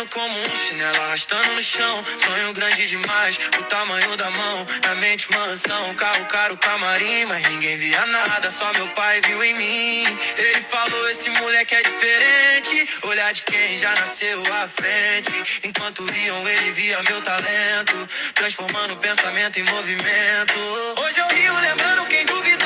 como um chinelo arrastando no chão. Sonho grande demais, o tamanho da mão. Na mente mansão, carro caro, camarim. Mas ninguém via nada, só meu pai viu em mim. Ele falou, esse moleque é diferente. Olhar de quem já nasceu à frente. Enquanto riam, ele via meu talento, transformando pensamento em movimento. Hoje eu rio lembrando quem duvidou.